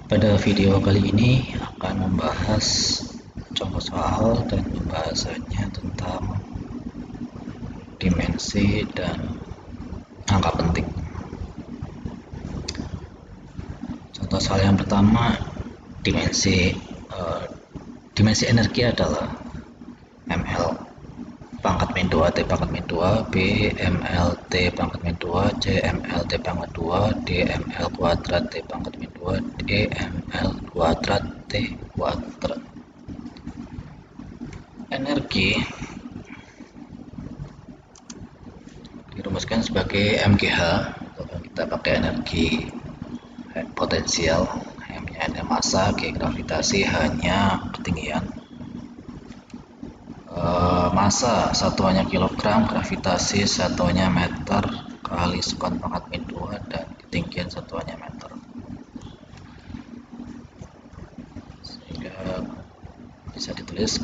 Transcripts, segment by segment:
Pada video kali ini akan membahas contoh soal dan pembahasannya tentang dimensi dan angka penting. Contoh soal yang pertama, dimensi energi adalah ml pangkat min 2 T pangkat min 2 B ml T pangkat min 2 C ml T pangkat 2 D ml kuadrat T pangkat min 2 E ml kuadrat T kuadrat. Energi dirumuskan sebagai MGH kalau kita pakai energi potensial, M-nya ada massa, G gravitasi, H-nya ketinggian. Massa satuannya kilogram, gravitasi satuannya meter kali sekon pangkat min 2 dan ketinggian satuannya meter. Sehingga bisa ditulis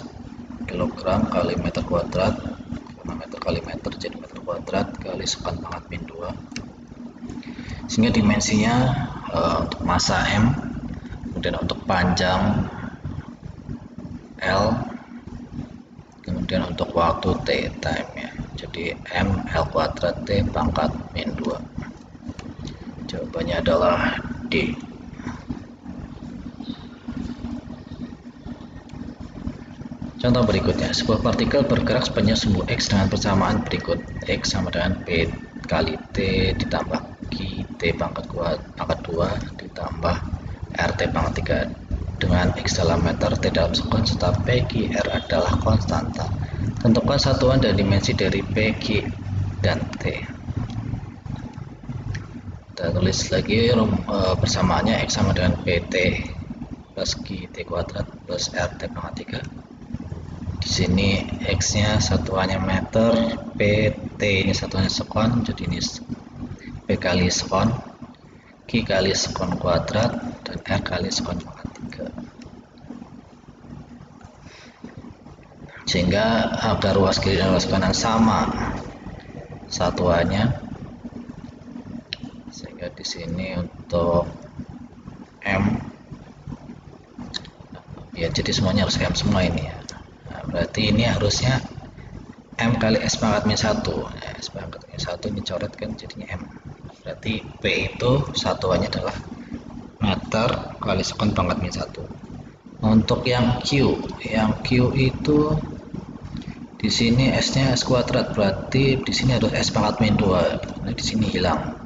kilogram kali meter kuadrat, karena meter kali meter jadi meter kuadrat kali sekon pangkat min 2. Sehingga dimensinya untuk massa M, kemudian untuk panjang L, kemudian untuk waktu T, time ya, jadi M L kuadrat T pangkat min 2. Jawabannya adalah D. Contoh berikutnya, sebuah partikel bergerak sepanjang sumbu X dengan persamaan berikut: X sama dengan P kali T ditambah Q T pangkat 2 ditambah R T pangkat 3 dengan X dalam meter, T dalam sekon, serta P, Q, R adalah konstanta. Tentukan satuan dan dimensi dari P, Q, dan T. Kita tulis lagi persamaannya X sama dengan PT plus Q T kuadrat plus R T pangkat 3. Di sini X-nya satuannya meter, PT ini satuannya sekon, jadi ini P kali sekon, Q kali sekon kuadrat, dan R kali sekon pangkat 3. Sehingga agar ruas kiri dan ruas kanan sama satuannya, sehingga di sini untuk M ya, jadi semuanya harus M semua ini ya. Nah, berarti ini harusnya M kali S pangkat min 1. Nah, S pangkat min 1 ini coret kan jadinya M. Berarti P itu satuannya adalah meter kali sekon pangkat min 1. Untuk yang Q itu di sini S-nya S kuadrat, berarti di sini harus S pangkat min 2. Nah, di sini hilang.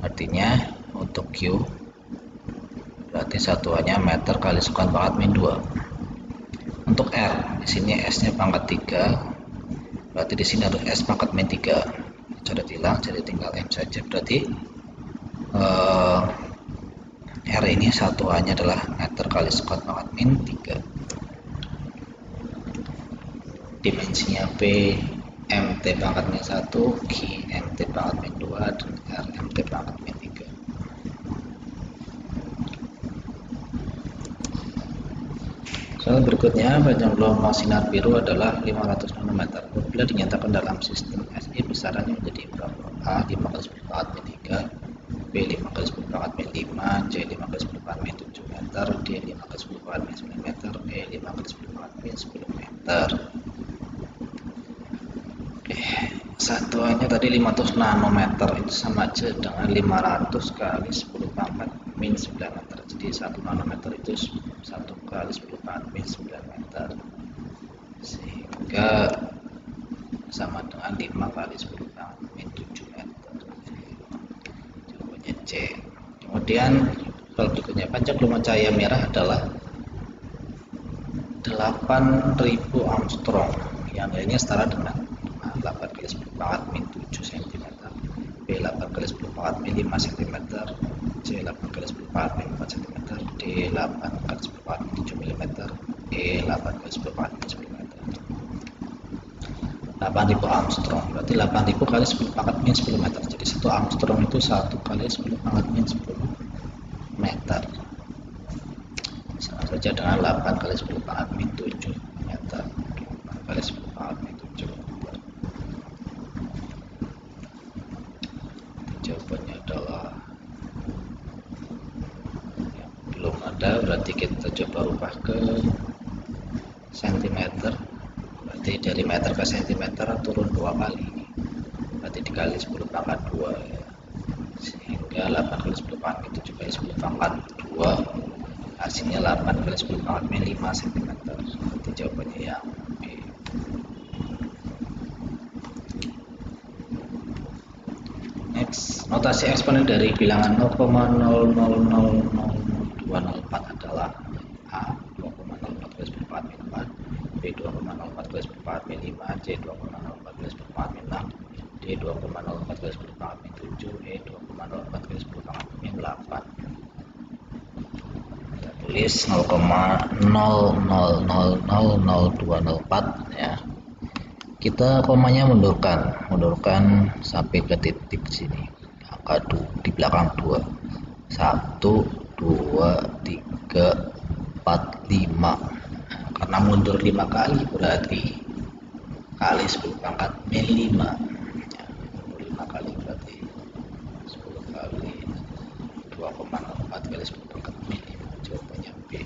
Artinya untuk Q berarti satuannya meter kali sekon pangkat min 2. Untuk R di sini S-nya pangkat 3. Berarti di sini harus S pangkat min 3. Coret hilang, jadi tinggal M saja. Berarti R ini satuannya adalah meter kali sekon pangkat min 3. Dimensinya P MT pangkat min 1, Q MT pangkat min 2, dan R MT pangkat min 3. Soal berikutnya, panjang gelombang sinar biru adalah 500 nanometer. Apabila dinyatakan dalam sistem SI besarannya menjadi berapa? A 5 kali 10 pangkat min 3, B 5 kali 10 pangkat min 5, C 5 kali 10 pangkat min 7 meter, D 5 kali 10 pangkat min 9 meter, E 5 kali 10 pangkat min 10 meter. Oke, satuannya tadi 500 nanometer, itu sama aja dengan 500 kali 10 pangkat min 9 meter. Jadi 1 nanometer itu 1 kali 10 pangkat min 9 meter, sehingga sama dengan 5 kali 10 pangkat min 7 meter. Jawabannya C. Kemudian soal berikutnya, panjang gelombang cahaya merah adalah 8000 Armstrong, yang nilainya setara dengan 8 kali 10 pangkat min 7 cm, B 8 kali 10 pangkat min 5 cm, C 8 kali 10 pangkat min 4 cm, D 8 kali 10 pangkat min 7 mm, E 8 kali 10 pangkat min 10 meter. 8000 Armstrong berarti 8000 kali 10 pangkat min 10 meter. Jadi 1 Armstrong itu 1 kali 10 pangkat min 10 meter, sama saja dengan 8 kali 10 pangkat min 7 meter. 8 kali 10 pangkat min 7 meter. Jawabannya adalah belum ada, berarti kita coba ubah ke sentimeter. Berarti dari meter ke sentimeter turun 2 kali, berarti dikali 10 pangkat 2 ya. Sehingga 8 kali 10 pangkat 7 kali 10 pangkat 2, hasilnya 8 kali 10 pangkat 5 cm. Berarti jawabannya yang B. Next, notasi eksponen dari bilangan 0,000204 adalah A 2,04 kali 10 pangkat 4, B 2,04 kali 10 pangkat 5, C 2,04 kali 10 pangkat 6, D 2,04 kali 10 pangkat 7, E 2,04 kali 10 pangkat 8. Kita tulis 0,000204 ya. Kita komanya mundurkan sampai ke titik sini, angka di belakang 2, 1 2 3 4 5. Karena mundur 5 kali berarti kali 10 pangkat 5 ya, 5 kali berarti 10 kali 2,04 kali 10 pangkat 5. Jawabannya B.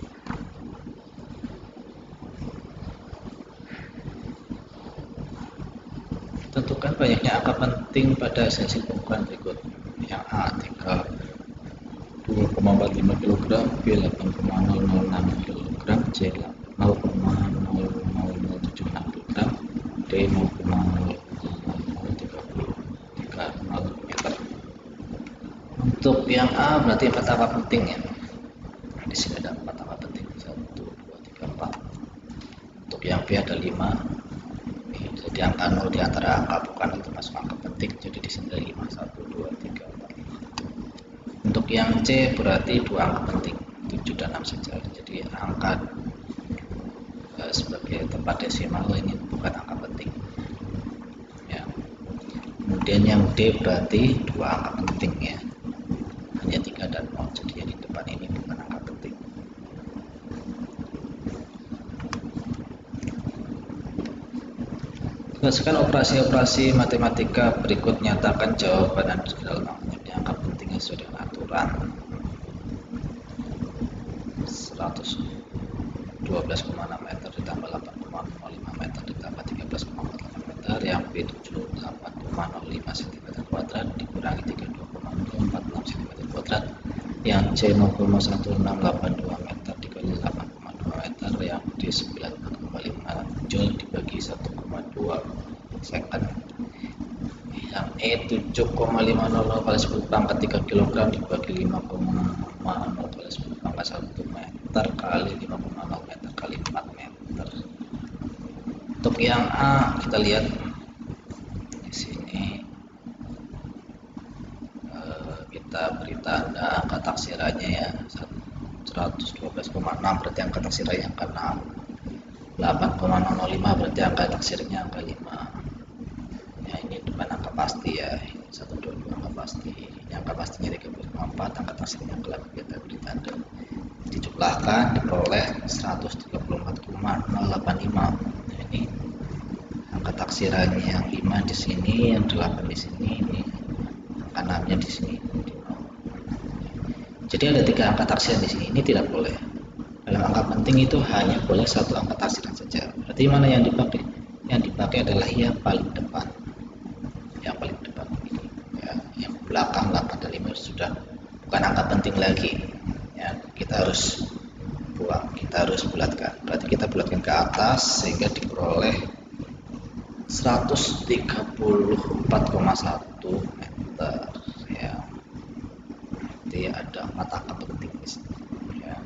Tentukan banyaknya angka penting pada hasil pengukuran berikut. Yang A 2,45 kg, B 8,006 kg, C 0,0076 kg, D 0,0030 meter. Untuk yang A berarti 4 angka penting ya. Nah, di sini ada 4 angka penting, 1 2 3 4. Untuk yang B ada 5. Jadi angka 0 di antara angka bukan itu masuk angka penting, jadi di sini 5, 1 2 3 4 5. Untuk yang C berarti 2 angka penting, 7 dan 6 saja. Jadi angka sebagai tempat desimal ini bukan angka penting ya. Kemudian yang D berarti 2 angka penting ya, hanya 3 dan 0, jadi yang di depan ini bukan angka penting. Berdasarkan operasi-operasi matematika berikut, nyatakan jawaban dan segala banyaknya angka pentingnya sesuai dengan aturan. 112,6 meter ditambah 8,05 meter ditambah 13,48 meter, yang B 78,05 cm kuadrat dikurangi 32,046 cm kuadrat, yang C 0,1682 meter dikali 8,2 meter, yang D 9,5 joule dibagi 1,2 second, yang E 7,500 kali 10 pangkat 3 kg dibagi 5,0 kali 10 pangkat 1 meter kali 5,0 meter kali 4 meter. Untuk yang A kita lihat di sini, kita beri tanda angka taksirannya ya, 112,6 berarti angka taksirannya angka 6, 8,005 berarti angka taksirnya angka 5 ya. Ini depan angka pasti ya, ini 122 angka pasti, ini angka pastinya 30,4, angka taksirnya angka 8, kita beri tanda, dijumlahkan diperoleh 134,085. Nah, ini angka taksirannya yang 5 di sini, yang 8 di sini, ini angka 6 nya di sini. Jadi ada 3 angka taksiran di sini, ini tidak boleh. Dalam angka penting itu hanya boleh 1 angka taksiran saja. Berarti mana yang dipakai? Yang dipakai adalah yang paling depan. Yang paling depan ini. Ya, yang belakang 8 dan 5 sudah bukan angka penting lagi. Ya, kita harus buang, kita harus bulatkan. Berarti kita bulatkan ke atas sehingga diperoleh 134,1 meter. Ya. Jadi ada 4 angka penting di sini. Ya.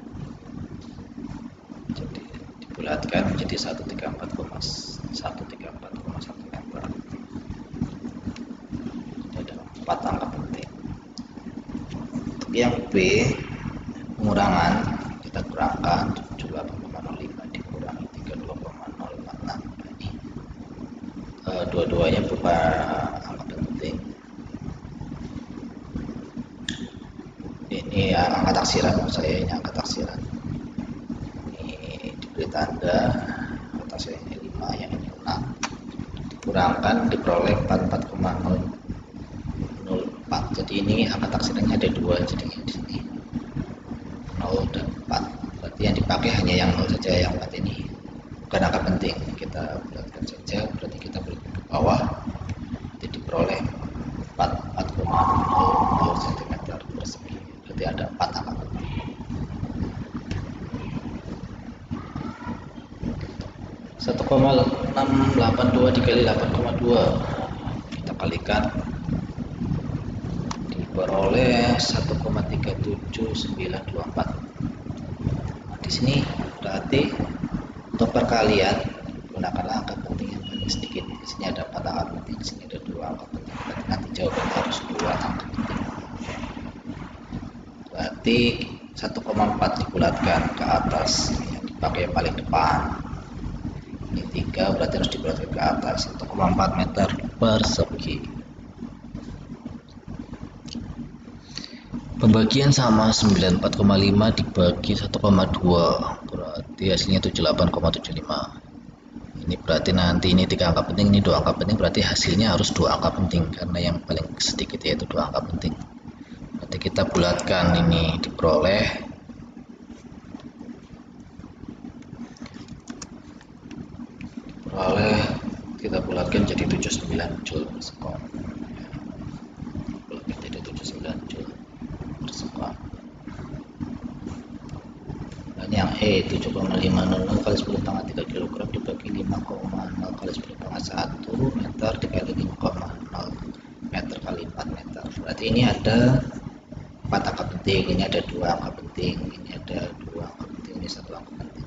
Jadi dibulatkan menjadi 134,1 meter. Jadi ada 4 angka penting. Untuk yang B, pengurangan, kita kurangkan 78,05 dikurangi 32,056. Ini dua-duanya berupa angka penting. Ini angka taksiran, menurut saya ini angka taksiran. Ini diberi tanda atasnya ini 5, yang ini 6, dikurangkan diperoleh 44,004. Jadi ini angka taksirannya ada 2, jadi di sini 0 dan 4. pakai hanya yang 0 saja, yang 4 ini bukan angka penting, kita bulatkan saja. Berarti kita bulatkan ke bawah, jadi diperoleh 4,00 cm persegi. Berarti ada 4 angka penting. 1,682 dikali 8,2 kita kalikan, diperoleh 1,37924. Di sini berarti untuk perkalian gunakanlah angka penting yang paling sedikit. Di sini ada 4 angka penting, di sini ada 2 angka penting. Berarti nanti jawabannya harus 2 angka penting. Berarti 1,4 dibulatkan ke atas, yang dipakai yang paling depan. Ini 3 berarti harus dibulatkan ke atas, 1,4 meter persegi. Pembagian sama 94,5 dibagi 1,2 berarti hasilnya 78,75. Ini berarti nanti ini 3 angka penting, ini 2 angka penting, berarti hasilnya harus 2 angka penting karena yang paling sedikit yaitu 2 angka penting. Berarti kita bulatkan, ini diperoleh kita bulatkan jadi 79 Joule per sekon. Bulatkan jadi 79 Joule per sekon. Dan yang E 7,500 kali 10 pangkat 3 kg dibagi 5,0 kali 10 pangkat 1 meter dikali 5,0 meter kali 4 meter. Berarti ini ada 4 angka penting, ini ada 2 angka penting, ini ada 2 angka penting, ini 1 angka penting.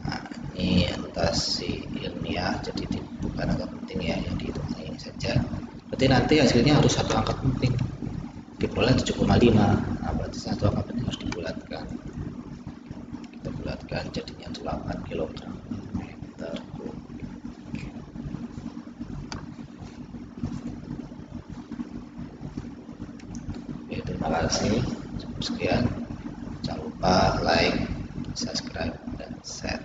Nah, ini notasi ilmiah, jadi bukan angka penting ya, yang dihitung ini saja. Berarti nanti hasilnya harus 1 angka penting, diperoleh 7,5. Nah, berarti 1 angka penting harus dibulatkan. Kita bulatkan jadinya 8 kg meter kubik. Oke, terima kasih. Sekian. Jangan lupa like, subscribe, dan share.